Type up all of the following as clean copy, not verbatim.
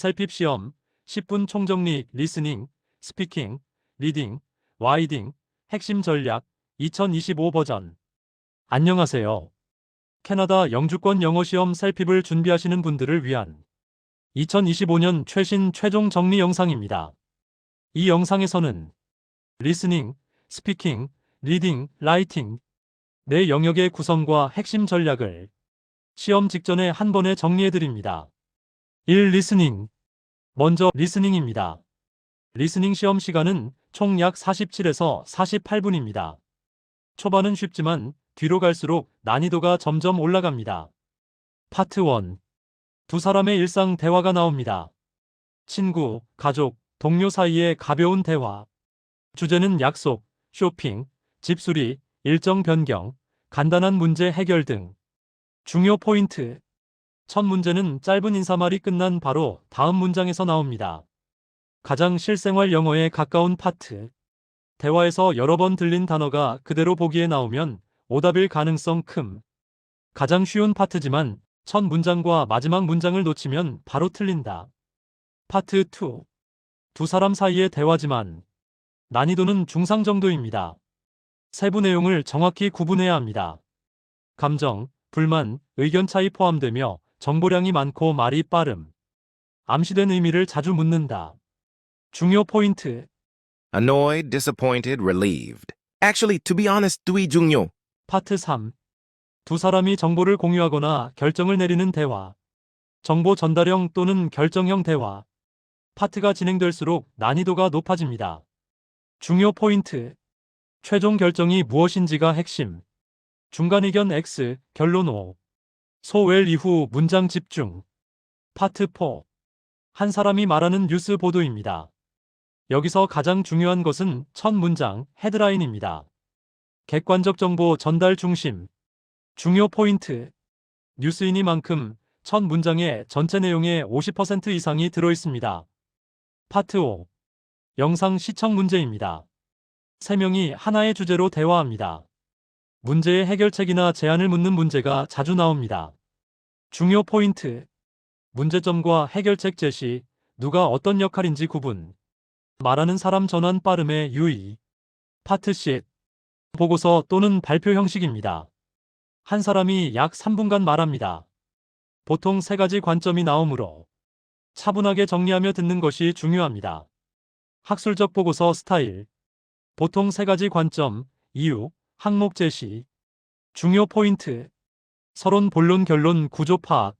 셀핍 시험, 10분 총정리, 리스닝, 스피킹, 리딩, 와이딩, 핵심 전략, 2025 버전. 안녕하세요. 캐나다 영주권 영어 시험 셀핍을 준비하시는 분들을 위한 2025년 최신 최종 정리 영상입니다. 이 영상에서는 리스닝, 스피킹, 리딩, 라이팅, 네 영역의 구성과 핵심 전략을 시험 직전에 한 번에 정리해드립니다. 1. 리스닝. 먼저 리스닝입니다. 리스닝 시험 시간은 총 약 47에서 48분입니다. 초반은 쉽지만 뒤로 갈수록 난이도가 점점 올라갑니다. 파트 1. 두 사람의 일상 대화가 나옵니다. 친구, 가족, 동료 사이의 가벼운 대화. 주제는 약속, 쇼핑, 집수리, 일정 변경, 간단한 문제 해결 등. 중요 포인트. 첫 문제는 짧은 인사말이 끝난 바로 다음 문장에서 나옵니다. 가장 실생활 영어에 가까운 파트. 대화에서 여러 번 들린 단어가 그대로 보기에 나오면 오답일 가능성 큼. 가장 쉬운 파트지만 첫 문장과 마지막 문장을 놓치면 바로 틀린다. 파트 2. 두 사람 사이의 대화지만 난이도는 중상 정도입니다. 세부 내용을 정확히 구분해야 합니다. 감정, 불만, 의견 차이 포함되며 정보량이 많고 말이 빠름. 암시된 의미를 자주 묻는다. 중요 포인트. Annoyed, disappointed, relieved. Actually, to be honest, 두이 중요. 파트 3. 두 사람이 정보를 공유하거나 결정을 내리는 대화. 정보 전달형 또는 결정형 대화. 파트가 진행될수록 난이도가 높아집니다. 중요 포인트. 최종 결정이 무엇인지가 핵심. 중간 의견 X, 결론 O. 소웰 이후 문장 집중. 파트 4. 한 사람이 말하는 뉴스 보도입니다. 여기서 가장 중요한 것은 첫 문장, 헤드라인입니다. 객관적 정보 전달 중심. 중요 포인트. 뉴스이니만큼 첫 문장의 전체 내용의 50% 이상이 들어있습니다. 파트 5. 영상 시청 문제입니다. 3명이 하나의 주제로 대화합니다. 문제의 해결책이나 제안을 묻는 문제가 자주 나옵니다. 중요 포인트. 문제점과 해결책 제시, 누가 어떤 역할인지 구분. 말하는 사람 전환 빠름의 유의. 파트 C. 보고서 또는 발표 형식입니다. 한 사람이 약 3분간 말합니다. 보통 3가지 관점이 나오므로 차분하게 정리하며 듣는 것이 중요합니다. 학술적 보고서 스타일. 보통 3가지 관점, 이유, 항목 제시. 중요 포인트. 서론 본론 결론 구조 파악.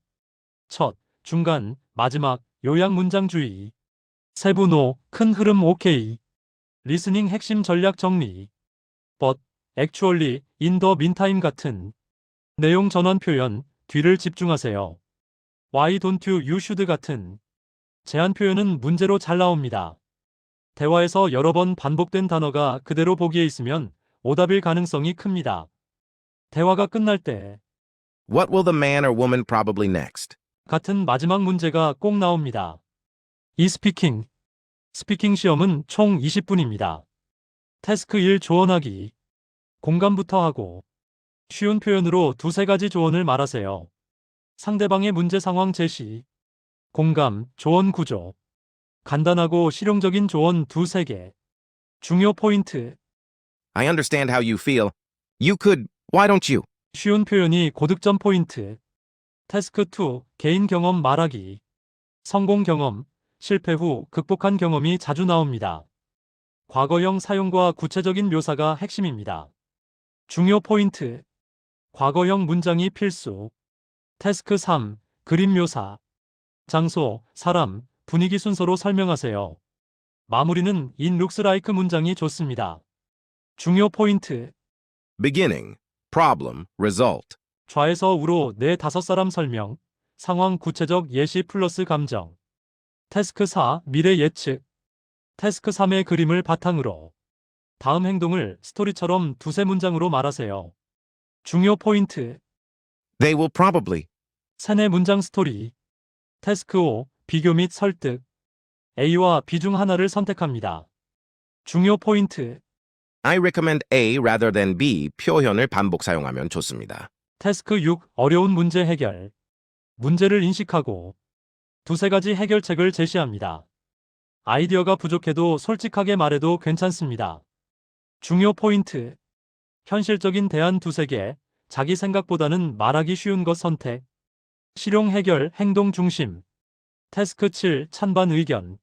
첫, 중간, 마지막, 요약 문장 주의. 세부 노, 큰 흐름 오케이. 리스닝 핵심 전략 정리. But, actually, in the meantime 같은 내용 전환 표현, 뒤를 집중하세요. Why don't you should 같은 제한 표현은 문제로 잘 나옵니다. 대화에서 여러 번 반복된 단어가 그대로 보기에 있으면 오답일 가능성이 큽니다. 대화가 끝날 때 What will the man or woman probably next? 같은 마지막 문제가 꼭 나옵니다. 이 스피킹 시험은 총 20분입니다. 태스크 1 조언하기. 공감부터 하고 쉬운 표현으로 2-3가지 조언을 말하세요. 상대방의 문제 상황 제시. 공감, 조언 구조. 간단하고 실용적인 조언 2-3개. 중요 포인트. I understand how you feel. You could, why don't you? 쉬운 표현이 고득점 포인트. 태스크 2 개인 경험 말하기. 성공 경험, 실패 후 극복한 경험이 자주 나옵니다. 과거형 사용과 구체적인 묘사가 핵심입니다. 중요 포인트. 과거형 문장이 필수. 태스크 3 그림 묘사. 장소, 사람, 분위기 순서로 설명하세요. 마무리는 in looks like 문장이 좋습니다. 중요 포인트. Beginning, problem, result. 좌에서 우로 4-5사람 설명, 상황 구체적 예시 플러스 감정. 태스크 4 미래 예측. 태스크 3의 그림을 바탕으로 다음 행동을 스토리처럼 2-3문장으로 말하세요. 중요 포인트. They will probably. 3-4문장 스토리. 태스크 5 비교 및 설득. A와 B 중 하나를 선택합니다. 중요 포인트. I recommend A rather than B 표현을 반복 사용하면 좋습니다. 태스크 6 어려운 문제 해결. 문제를 인식하고 두세 가지 해결책을 제시합니다. 아이디어가 부족해도 솔직하게 말해도 괜찮습니다. 중요 포인트. 현실적인 대안 두세 개. 자기 생각보다는 말하기 쉬운 것 선택. 실용 해결 행동 중심. 태스크 7 찬반 의견.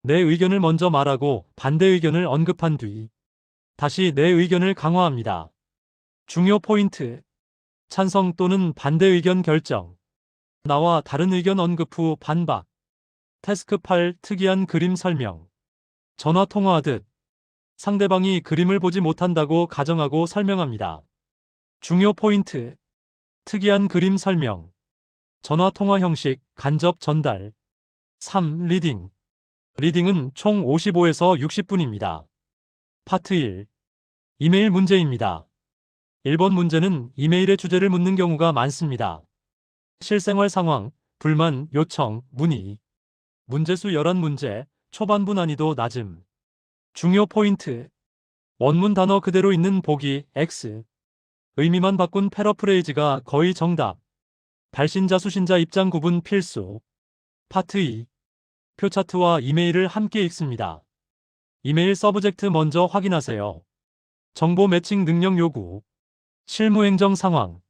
내 의견을 먼저 말하고 반대 의견을 언급한 뒤 다시 내 의견을 강화합니다. 중요 포인트. 찬성 또는 반대 의견 결정. 나와 다른 의견 언급 후 반박. 태스크 8 특이한 그림 설명. 전화 통화하듯 상대방이 그림을 보지 못한다고 가정하고 설명합니다. 중요 포인트. 특이한 그림 설명. 전화 통화 형식 간접 전달. 3. 리딩. 리딩은 총 55에서 60분입니다. 파트 1. 이메일 문제입니다. 1번 문제는 이메일의 주제를 묻는 경우가 많습니다. 실생활 상황, 불만, 요청, 문의. 문제수 11문제, 초반부 난이도 낮음. 중요 포인트. 원문 단어 그대로 있는 보기, X. 의미만 바꾼 패러프레이즈가 거의 정답. 발신자 수신자 입장 구분 필수. 파트 2. 표차트와 이메일을 함께 읽습니다. 이메일 서브젝트 먼저 확인하세요. 정보 매칭 능력 요구. 실무 행정 상황.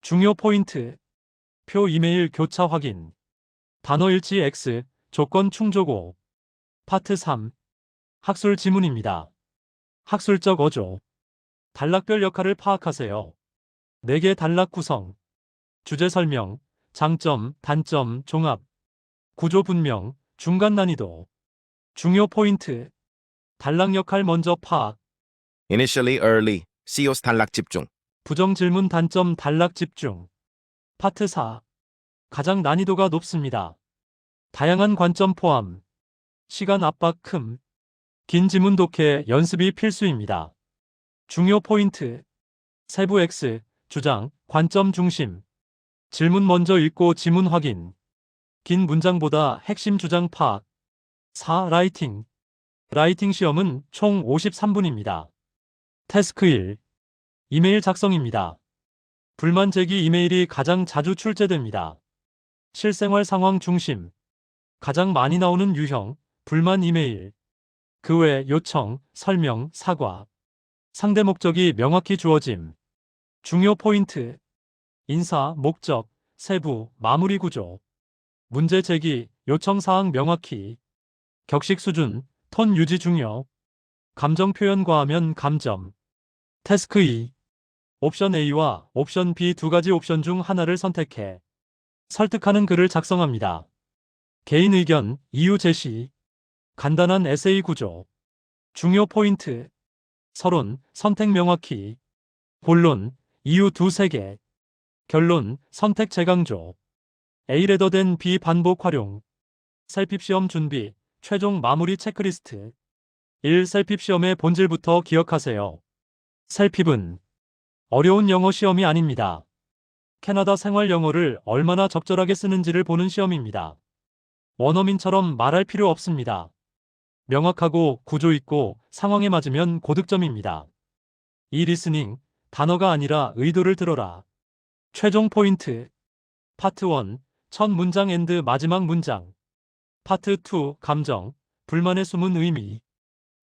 중요 포인트. 표 이메일 교차 확인. 단어 일치 X. 조건 충족. 파트 3. 학술 지문입니다. 학술적 어조. 단락별 역할을 파악하세요. 4개 단락 구성. 주제 설명, 장점, 단점, 종합. 구조 분명, 중간 난이도. 중요 포인트. 단락 역할 먼저 파악. Initially early. CEO's 단락 집중. 부정 질문 단점 단락 집중. 파트 4. 가장 난이도가 높습니다. 다양한 관점 포함. 시간 압박 큼. 긴 지문 독해 연습이 필수입니다. 중요 포인트. 세부 X, 주장, 관점 중심. 질문 먼저 읽고 지문 확인. 긴 문장보다 핵심 주장 파악. 4. 라이팅. 라이팅 시험은 총 53분입니다. 태스크 1. 이메일 작성입니다. 불만 제기 이메일이 가장 자주 출제됩니다. 실생활 상황 중심. 가장 많이 나오는 유형, 불만 이메일. 그 외 요청, 설명, 사과. 상대 목적이 명확히 주어짐. 중요 포인트. 인사, 목적, 세부, 마무리 구조. 문제 제기, 요청 사항 명확히. 격식 수준, 톤 유지 중요. 감정 표현 과하면 감점. 태스크 2. 옵션 A와 옵션 B 두 가지 옵션 중 하나를 선택해 설득하는 글을 작성합니다. 개인 의견, 이유 제시. 간단한 에세이 구조. 중요 포인트. 서론, 선택 명확히. 본론, 이유 두세 개. 결론, 선택 재강조. A 레더된 B 반복 활용. 셀핍 시험 준비, 최종 마무리 체크리스트. 1. 셀핍 시험의 본질부터 기억하세요. 셀핍은 어려운 영어 시험이 아닙니다. 캐나다 생활 영어를 얼마나 적절하게 쓰는지를 보는 시험입니다. 원어민처럼 말할 필요 없습니다. 명확하고 구조 있고 상황에 맞으면 고득점입니다. 이 리스닝, 단어가 아니라 의도를 들어라. 최종 포인트. 파트 1, 첫 문장 앤드 마지막 문장. 파트 2, 감정, 불만의 숨은 의미.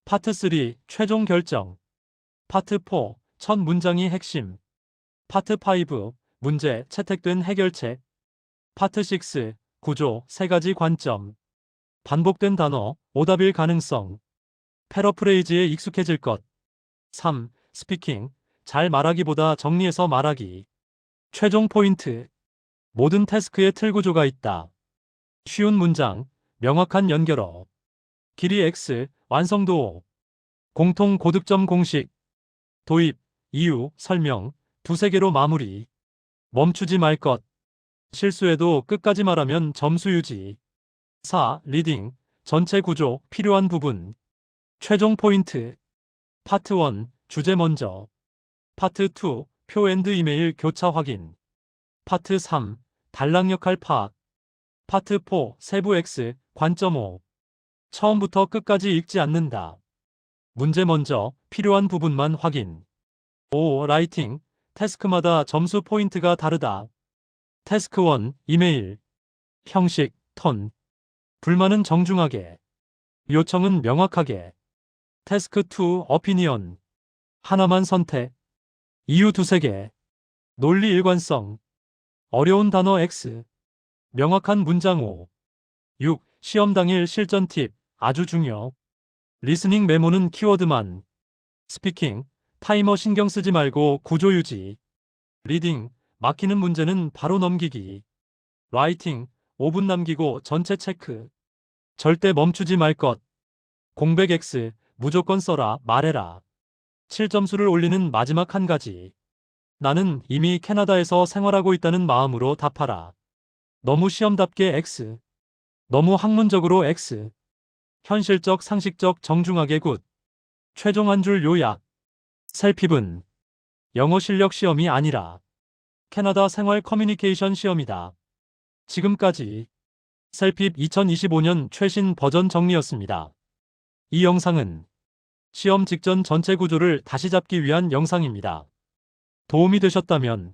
파트 3, 최종 결정. 파트 4, 첫 문장이 핵심. 파트 5, 문제, 채택된 해결책. 파트 6, 구조, 세 가지 관점. 반복된 단어, 오답일 가능성. 패러프레이즈에 익숙해질 것. 3. 스피킹, 잘 말하기보다 정리해서 말하기. 최종 포인트. 모든 태스크에 틀 구조가 있다. 쉬운 문장, 명확한 연결어. 길이 X, 완성도 O. 공통 고득점 공식. 도입, 이유, 설명, 두세 개로 마무리. 멈추지 말 것. 실수해도 끝까지 말하면 점수 유지. 4. 리딩, 전체 구조, 필요한 부분. 최종 포인트. 파트 1, 주제 먼저. 파트 2, 표 앤드 이메일 교차 확인. 파트 3, 단락 역할 파악. 파트 4, 세부 X, 관점 O. 처음부터 끝까지 읽지 않는다. 문제 먼저, 필요한 부분만 확인. 5. 라이팅, 태스크마다 점수 포인트가 다르다. 태스크 1, 이메일. 형식, 톤. 불만은 정중하게. 요청은 명확하게. 태스크 2 어피니언. 하나만 선택. 이유 두세 개. 논리 일관성. 어려운 단어 X. 명확한 문장 5. 6. 시험 당일 실전 팁. 아주 중요. 리스닝 메모는 키워드만. 스피킹. 타이머 신경 쓰지 말고 구조 유지. 리딩. 막히는 문제는 바로 넘기기. 라이팅. 5분 남기고 전체 체크. 절대 멈추지 말 것. 공백 X. 무조건 써라, 말해라. 7점수를 올리는 마지막 한 가지. 나는 이미 캐나다에서 생활하고 있다는 마음으로 답하라. 너무 시험답게 X. 너무 학문적으로 X. 현실적, 상식적, 정중하게 굿. 최종 한 줄 요약. 셀핍은 영어 실력 시험이 아니라 캐나다 생활 커뮤니케이션 시험이다. 지금까지 셀핍 2025년 최신 버전 정리였습니다. 이 영상은 시험 직전 전체 구조를 다시 잡기 위한 영상입니다. 도움이 되셨다면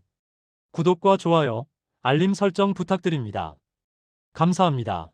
구독과 좋아요, 알림 설정 부탁드립니다. 감사합니다.